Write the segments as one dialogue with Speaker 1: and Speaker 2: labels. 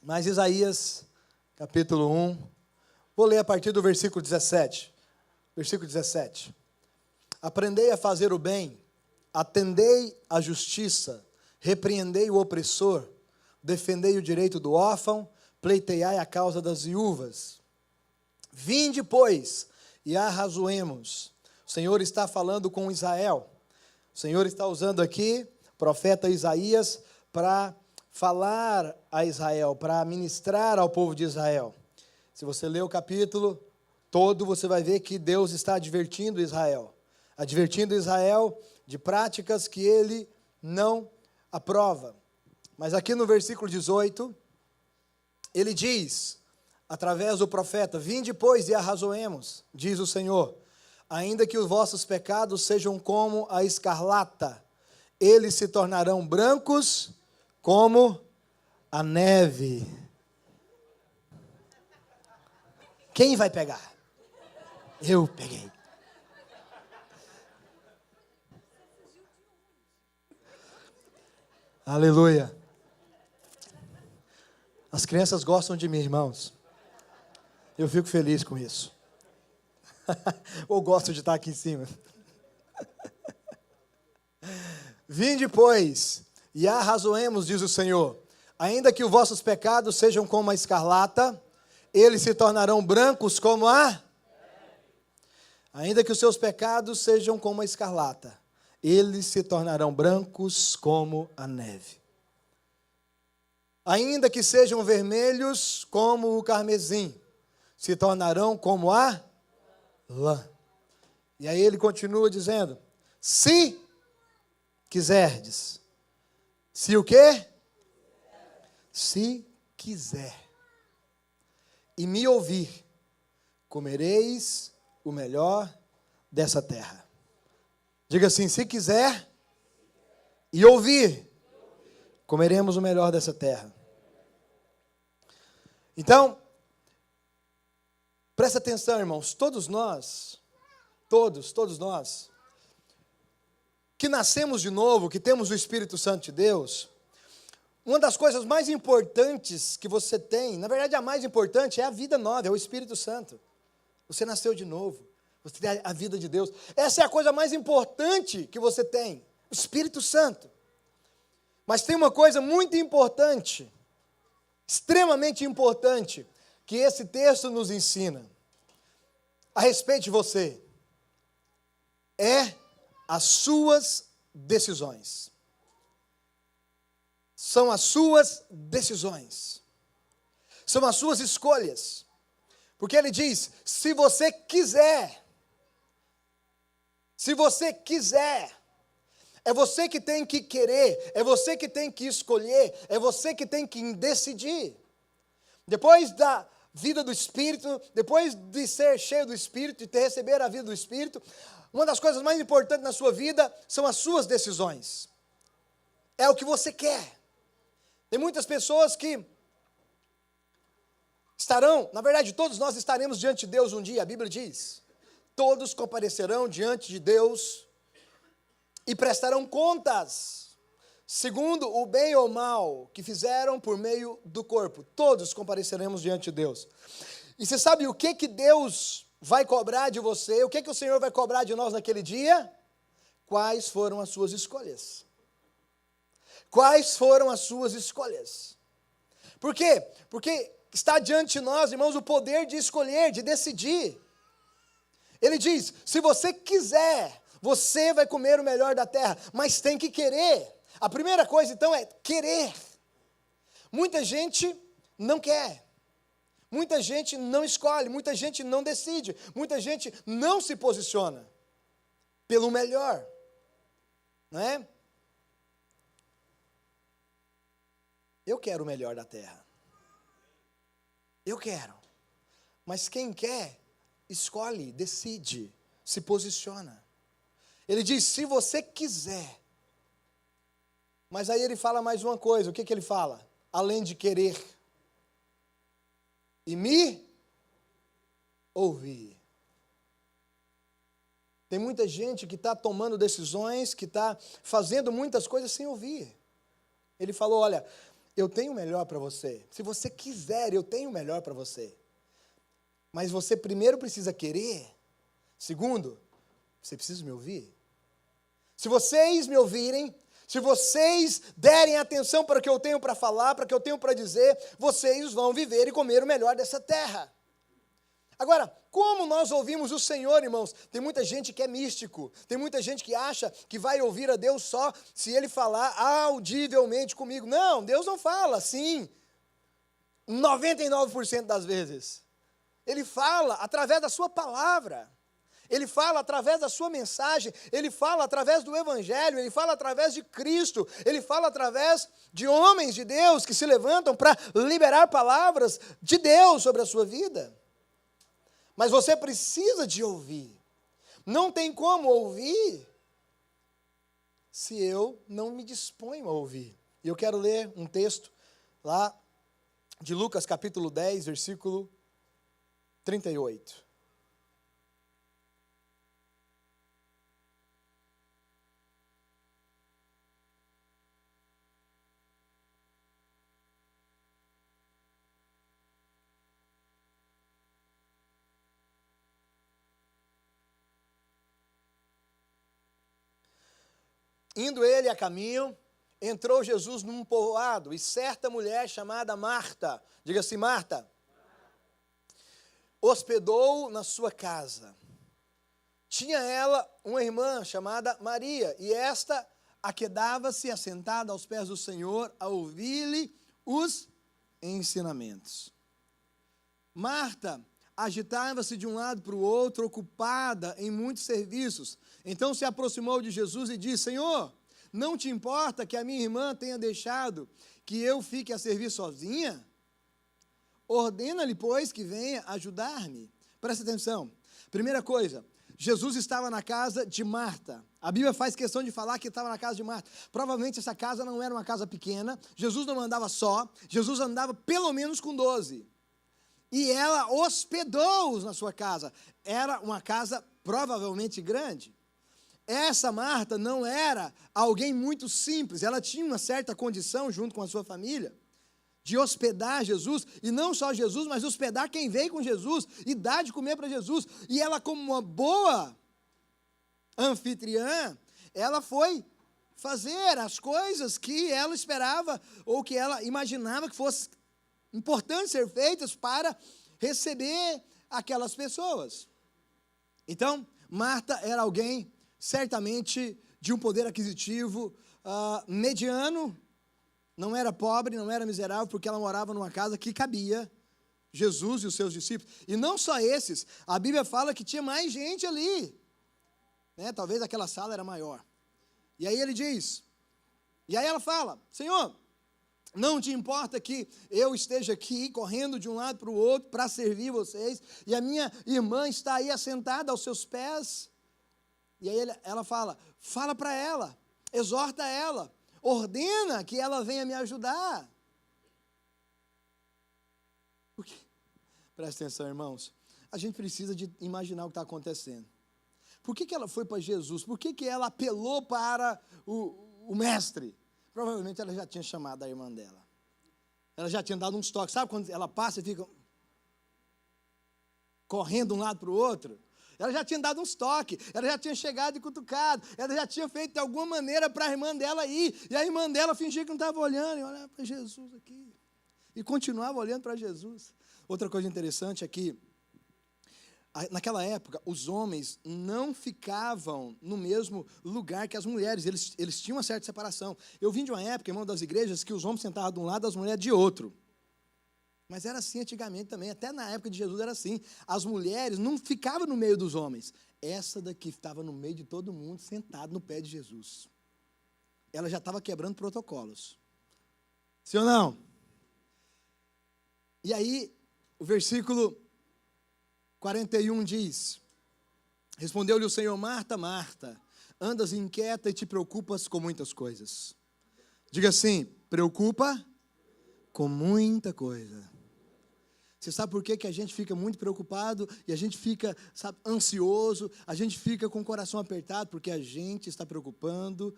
Speaker 1: Mas Isaías, capítulo 1, vou ler a partir do versículo 17. Versículo 17. Aprendei a fazer o bem, atendei à justiça, repreendei o opressor, defendei o direito do órfão, pleiteai a causa das viúvas. Vinde, pois, e arrazoemos. O Senhor está falando com Israel. O Senhor está usando aqui o profeta Isaías para falar a Israel, para ministrar ao povo de Israel. Se você ler o capítulo todo, você vai ver que Deus está advertindo Israel de práticas que ele não aprova. Mas aqui no versículo 18, ele diz, através do profeta: vinde, pois, e arrazoemos, diz o Senhor, ainda que os vossos pecados sejam como a escarlata, eles se tornarão brancos como a neve. Quem vai pegar? Eu peguei. Aleluia. As crianças gostam de mim, irmãos. Eu fico feliz com isso. Ou gosto de estar aqui em cima. Vinde, pois, e arrazoemos, diz o Senhor, ainda que os vossos pecados sejam como a escarlata, eles se tornarão brancos como a... Ainda que os seus pecados sejam como a escarlata, eles se tornarão brancos como a neve. Ainda que sejam vermelhos como o carmesim, se tornarão como a lã. E aí ele continua dizendo, se quiserdes. Se o quê? Se quiser. E me ouvir, comereis o melhor dessa terra. Diga assim, se quiser e ouvir, comeremos o melhor dessa terra. Então, presta atenção, irmãos, todos nós, que nascemos de novo, que temos o Espírito Santo de Deus, uma das coisas mais importantes que você tem, na verdade a mais importante, é a vida nova, é o Espírito Santo. Você nasceu de novo, você tem a vida de Deus. Essa é a coisa mais importante que você tem, o Espírito Santo. Mas tem uma coisa muito importante, extremamente importante, que esse texto nos ensina a respeito de você. É as suas decisões. São as suas decisões. São as suas escolhas. Porque ele diz, se você quiser, é você que tem que querer, é você que tem que escolher, é você que tem que decidir. Depois da vida do Espírito, depois de ser cheio do Espírito, de receber a vida do Espírito, uma das coisas mais importantes na sua vida são as suas decisões. É o que você quer. Tem muitas pessoas que estarão, na verdade todos nós estaremos diante de Deus um dia, a Bíblia diz. Todos comparecerão diante de Deus e prestarão contas, segundo o bem ou mal que fizeram por meio do corpo. Todos compareceremos diante de Deus. E você sabe o que Deus vai cobrar de você? O que o Senhor vai cobrar de nós naquele dia? Quais foram as suas escolhas? Quais foram as suas escolhas? Por quê? Porque está diante de nós, irmãos, o poder de escolher, de decidir. Ele diz, se você quiser, você vai comer o melhor da terra, mas tem que querer. A primeira coisa, então, é querer. Muita gente não quer. Muita gente não escolhe, muita gente não decide, muita gente não se posiciona pelo melhor. Não é? Eu quero o melhor da terra. Eu quero. Mas quem quer, escolhe, decide, se posiciona. Ele diz, se você quiser. Mas aí ele fala mais uma coisa, o que ele fala? Além de querer. E me ouvir. Tem muita gente que está tomando decisões, que está fazendo muitas coisas sem ouvir. Ele falou, olha, eu tenho o melhor para você. Se você quiser, eu tenho o melhor para você. Mas você primeiro precisa querer. Segundo, você precisa me ouvir. Se vocês me ouvirem, se vocês derem atenção para o que eu tenho para falar, para o que eu tenho para dizer, vocês vão viver e comer o melhor dessa terra. Agora, como nós ouvimos o Senhor, irmãos? Tem muita gente que é místico, tem muita gente que acha que vai ouvir a Deus só se Ele falar audivelmente comigo. Não, Deus não fala assim, 99% das vezes. Ele fala através da sua palavra, Ele fala através da sua mensagem, Ele fala através do Evangelho, Ele fala através de Cristo, Ele fala através de homens de Deus que se levantam para liberar palavras de Deus sobre a sua vida. Mas você precisa de ouvir. Não tem como ouvir se eu não me disponho a ouvir. E eu quero ler um texto lá de Lucas capítulo 10, versículo 38. Indo ele a caminho, entrou Jesus num povoado, e certa mulher chamada Marta, diga assim, Marta, hospedou na sua casa. Tinha ela uma irmã chamada Maria, e esta aquedava-se assentada aos pés do Senhor, a ouvir-lhe os ensinamentos. Marta agitava-se de um lado para o outro, ocupada em muitos serviços. Então se aproximou de Jesus e disse, Senhor, não te importa que a minha irmã tenha deixado que eu fique a servir sozinha? Ordena-lhe, pois, que venha ajudar-me. Presta atenção. Primeira coisa, Jesus estava na casa de Marta. A Bíblia faz questão de falar que estava na casa de Marta. Provavelmente essa casa não era uma casa pequena. Jesus não andava só. Jesus andava pelo menos com 12. E ela hospedou-os na sua casa. Era uma casa provavelmente grande. Essa Marta não era alguém muito simples. Ela tinha uma certa condição, junto com a sua família, de hospedar Jesus. E não só Jesus, mas hospedar quem veio com Jesus. E dar de comer para Jesus. E ela, como uma boa anfitriã, ela foi fazer as coisas que ela esperava, ou que ela imaginava que fosse importantes ser feitas para receber aquelas pessoas. Então, Marta era alguém, certamente, de um poder aquisitivo mediano, não era pobre, não era miserável, porque ela morava numa casa que cabia Jesus e os seus discípulos. E não só esses, a Bíblia fala que tinha mais gente ali, né? Talvez aquela sala era maior. E aí ele diz, e aí ela fala, Senhor, não te importa que eu esteja aqui correndo de um lado para o outro para servir vocês, e a minha irmã está aí assentada aos seus pés? E aí ela fala para ela, exorta ela, ordena que ela venha me ajudar. Porque, presta atenção, irmãos, a gente precisa de imaginar o que está acontecendo. Por que ela foi para Jesus? Por que ela apelou para o mestre? Provavelmente ela já tinha chamado a irmã dela. Ela já tinha dado uns toques. Sabe quando ela passa e fica correndo de um lado para o outro? Ela já tinha dado uns toques. Ela já tinha chegado e cutucado. Ela já tinha feito de alguma maneira para a irmã dela ir. E a irmã dela fingia que não estava olhando. E olhava para Jesus aqui. E continuava olhando para Jesus. Outra coisa interessante é que, naquela época, os homens não ficavam no mesmo lugar que as mulheres. Eles tinham uma certa separação. Eu vim de uma época, irmão, das igrejas, que os homens sentavam de um lado, as mulheres de outro. Mas era assim antigamente também. Até na época de Jesus era assim. As mulheres não ficavam no meio dos homens. Essa daqui estava no meio de todo mundo, sentada no pé de Jesus. Ela já estava quebrando protocolos. Sim ou não? E aí, o versículo 41 diz, respondeu-lhe o Senhor, Marta, Marta, andas inquieta e te preocupas com muitas coisas. Diga assim, preocupa com muita coisa. Você sabe por que a gente fica muito preocupado e a gente fica, sabe, ansioso, a gente fica com o coração apertado? Porque a gente está preocupando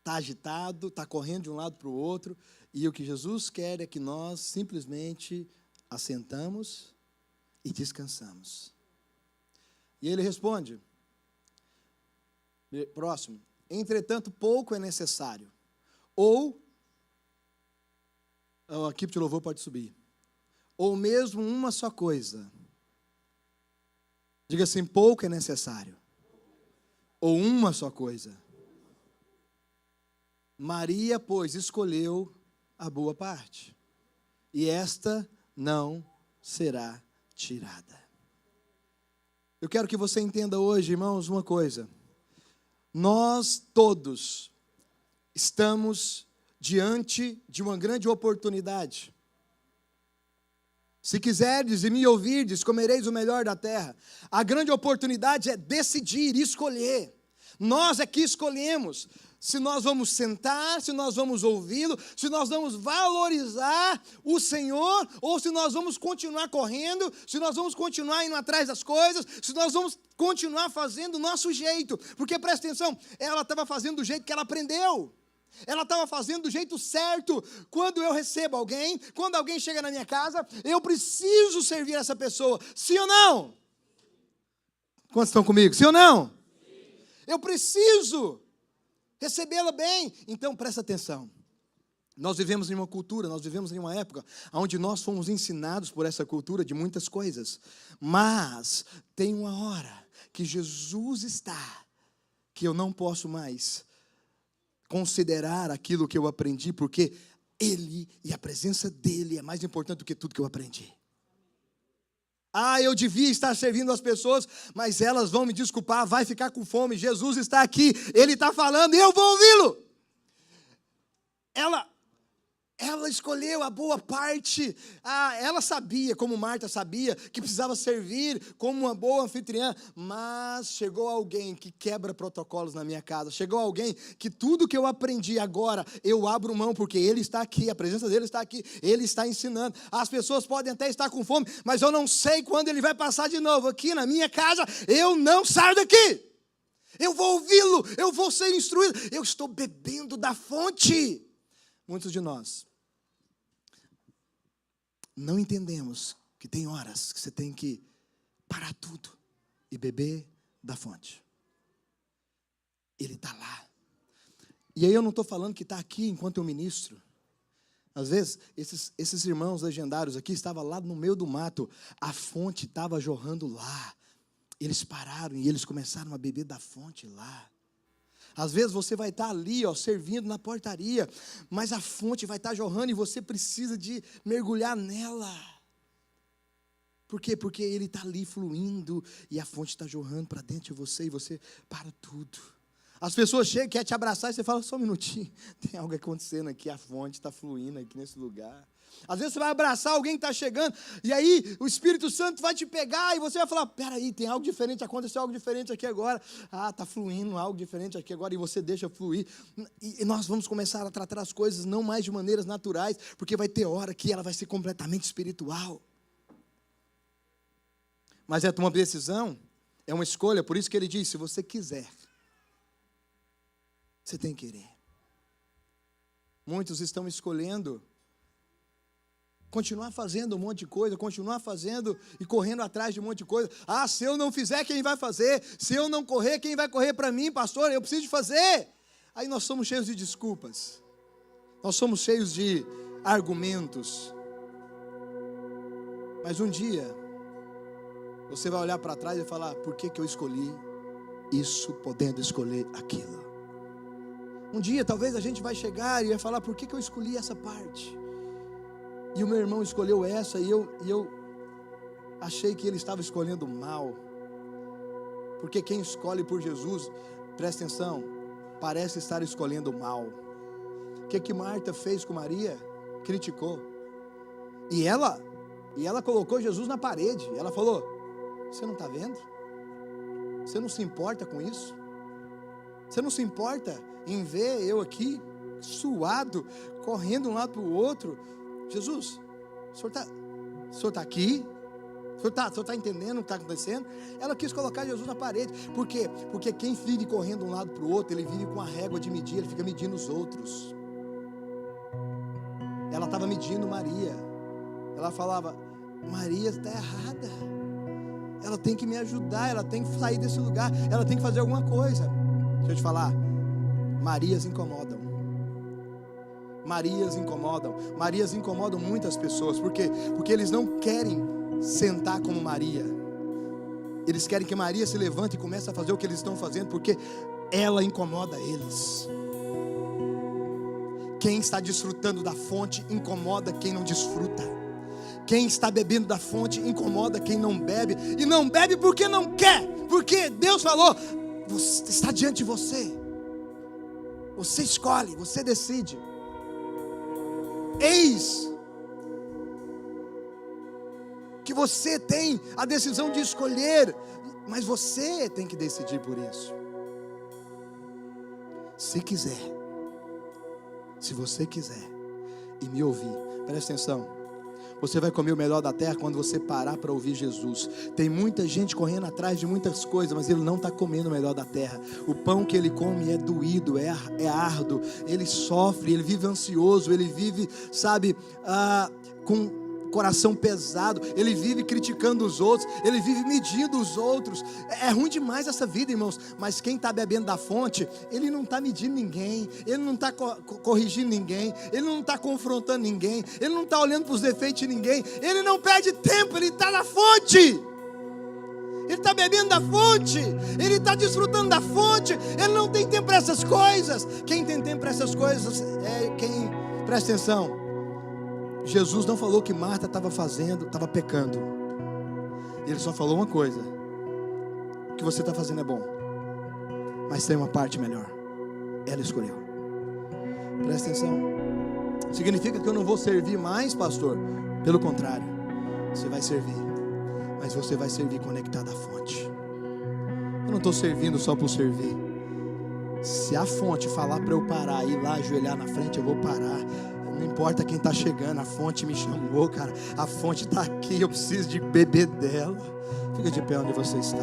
Speaker 1: está agitado, está correndo de um lado para o outro, e o que Jesus quer é que nós simplesmente assentamos e descansamos. E ele responde, próximo, entretanto pouco é necessário, ou, a equipe de louvor pode subir, ou mesmo uma só coisa. Diga assim, pouco é necessário, ou uma só coisa. Maria, pois, escolheu a boa parte, e esta não será tirada. Eu quero que você entenda hoje, irmãos, uma coisa. Nós todos estamos diante de uma grande oportunidade. Se quiserdes e me ouvirdes, comereis o melhor da terra. A grande oportunidade é decidir, escolher. Nós é que escolhemos se nós vamos sentar, se nós vamos ouvi-lo, se nós vamos valorizar o Senhor, ou se nós vamos continuar correndo, se nós vamos continuar indo atrás das coisas, se nós vamos continuar fazendo do nosso jeito. Porque, presta atenção, ela estava fazendo do jeito que ela aprendeu. Ela estava fazendo do jeito certo. Quando eu recebo alguém, quando alguém chega na minha casa, eu preciso servir essa pessoa. Sim ou não? Quantos estão comigo? Sim ou não? Sim. Eu preciso recebê-la bem. Então, presta atenção. Nós vivemos em uma cultura, nós vivemos em uma época onde nós fomos ensinados por essa cultura de muitas coisas. Mas tem uma hora que Jesus está, que eu não posso mais considerar aquilo que eu aprendi, porque Ele e a presença dEle é mais importante do que tudo que eu aprendi. Eu devia estar servindo as pessoas, mas elas vão me desculpar, vai ficar com fome. Jesus está aqui, Ele está falando, e eu vou ouvi-lo. Ela escolheu a boa parte. Ela sabia, como Marta sabia, que precisava servir como uma boa anfitriã. Mas chegou alguém que quebra protocolos na minha casa. Chegou alguém que tudo que eu aprendi agora, eu abro mão, porque Ele está aqui, a presença dEle está aqui, Ele está ensinando. As pessoas podem até estar com fome, mas eu não sei quando Ele vai passar de novo aqui na minha casa. Eu não saio daqui. Eu vou ouvi-lo, eu vou ser instruído. Eu estou bebendo da fonte. Muitos de nós não entendemos que tem horas que você tem que parar tudo e beber da fonte. Ele está lá. E aí eu não estou falando que está aqui enquanto eu ministro. Às vezes, esses irmãos legendários aqui estavam lá no meio do mato. A fonte estava jorrando lá. Eles pararam e eles começaram a beber da fonte lá. Às vezes você vai estar ali, servindo na portaria, mas a fonte vai estar jorrando e você precisa de mergulhar nela. Por quê? Porque ele está ali fluindo e a fonte está jorrando para dentro de você e você para tudo. As pessoas chegam, querem te abraçar e você fala, só um minutinho, tem algo acontecendo aqui, a fonte está fluindo aqui nesse lugar. Às vezes você vai abraçar alguém que está chegando, e aí o Espírito Santo vai te pegar, e você vai falar, peraí, tem algo diferente, aconteceu algo diferente aqui agora. Está fluindo algo diferente aqui agora, e você deixa fluir. E nós vamos começar a tratar as coisas não mais de maneiras naturais, porque vai ter hora que ela vai ser completamente espiritual. Mas é uma decisão, é uma escolha, por isso que ele diz, se você quiser, você tem que querer. Muitos estão escolhendo continuar fazendo um monte de coisa, continuar fazendo e correndo atrás de um monte de coisa. Se eu não fizer, quem vai fazer? Se eu não correr, quem vai correr para mim, pastor? Eu preciso de fazer. Aí nós somos cheios de desculpas. Nós somos cheios de argumentos. Mas um dia, você vai olhar para trás e falar, por que eu escolhi isso, podendo escolher aquilo? Um dia, talvez a gente vai chegar e vai falar, por que eu escolhi essa parte? E o meu irmão escolheu essa e eu achei que ele estava escolhendo mal. Porque quem escolhe por Jesus, presta atenção, parece estar escolhendo mal. O que Marta fez com Maria? Criticou. E ela colocou Jesus na parede. Ela falou, você não está vendo? Você não se importa com isso? Você não se importa em ver eu aqui, suado, correndo de um lado para o outro? Jesus, o senhor está aqui, O senhor está entendendo o que está acontecendo? Ela quis colocar Jesus na parede. Por quê? Porque quem vive correndo de um lado para o outro, ele vive com a régua de medir, ele fica medindo os outros. Ela estava medindo Maria. Ela falava: Maria está errada. Ela tem que me ajudar, ela tem que sair desse lugar, ela tem que fazer alguma coisa. Deixa eu te falar, Marias incomodam. Marias incomodam. Marias incomodam muitas pessoas. Por quê? Porque eles não querem sentar como Maria. Eles querem que Maria se levante e comece a fazer o que eles estão fazendo, porque ela incomoda eles. Quem está desfrutando da fonte incomoda quem não desfruta. Quem está bebendo da fonte incomoda quem não bebe. E não bebe porque não quer, porque Deus falou: está diante de você. Você escolhe, você decide. Eis que você tem a decisão de escolher, mas você tem que decidir por isso. Se quiser, se você quiser e me ouvir, presta atenção, você vai comer o melhor da terra quando você parar para ouvir Jesus. Tem muita gente correndo atrás de muitas coisas, mas ele não está comendo o melhor da terra. O pão que ele come é doído, é árduo, ele sofre, ele vive ansioso, ele vive, com coração pesado, ele vive criticando os outros, ele vive medindo os outros. É ruim demais essa vida, irmãos. Mas quem está bebendo da fonte, ele não está medindo ninguém, ele não está corrigindo ninguém, ele não está confrontando ninguém, ele não está olhando para os defeitos de ninguém, ele não perde tempo, ele está na fonte, ele está bebendo da fonte, ele está desfrutando da fonte, ele não tem tempo para essas coisas. Quem tem tempo para essas coisas é quem, presta atenção, Jesus não falou que Marta estava pecando. Ele só falou uma coisa: o que você está fazendo é bom, mas tem uma parte melhor. Ela escolheu. Presta atenção. Significa que eu não vou servir mais, pastor? Pelo contrário, você vai servir, mas você vai servir conectado à fonte. Eu não estou servindo só por servir. Se a fonte falar para eu parar e ir lá ajoelhar na frente, eu vou parar. Não importa quem está chegando, a fonte me chamou, cara. A fonte está aqui, eu preciso de beber dela. Fica de pé onde você está.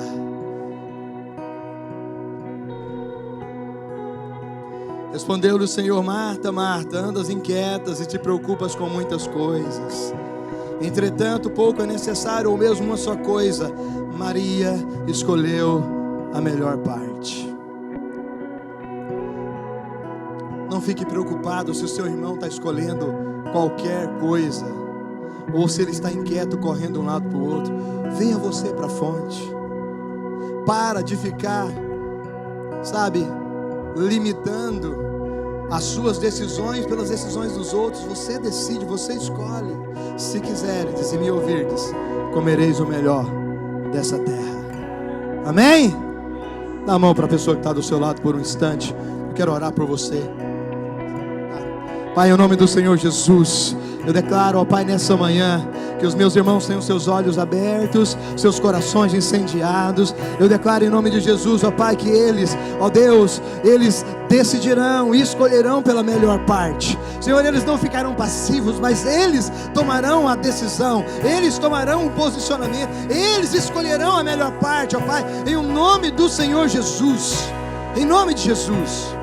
Speaker 1: Respondeu-lhe o Senhor: Marta, Marta, andas inquietas e te preocupas com muitas coisas. Entretanto, pouco é necessário, ou mesmo uma só coisa. Maria escolheu a melhor parte. Não fique preocupado se o seu irmão está escolhendo qualquer coisa, ou se ele está inquieto correndo de um lado para o outro. Venha você para a fonte. Para de ficar, limitando as suas decisões pelas decisões dos outros. Você decide, você escolhe. Se quiseres e me ouvirdes, comereis o melhor dessa terra. Amém? Dá a mão para a pessoa que está do seu lado por um instante. Eu quero orar por você. Pai, em nome do Senhor Jesus, eu declaro, ó Pai, nessa manhã, que os meus irmãos tenham seus olhos abertos, seus corações incendiados. Eu declaro em nome de Jesus, ó Pai, que eles, ó Deus, eles decidirão e escolherão pela melhor parte. Senhor, eles não ficarão passivos, mas eles tomarão a decisão, eles tomarão o posicionamento, eles escolherão a melhor parte, ó Pai, em nome do Senhor Jesus, em nome de Jesus.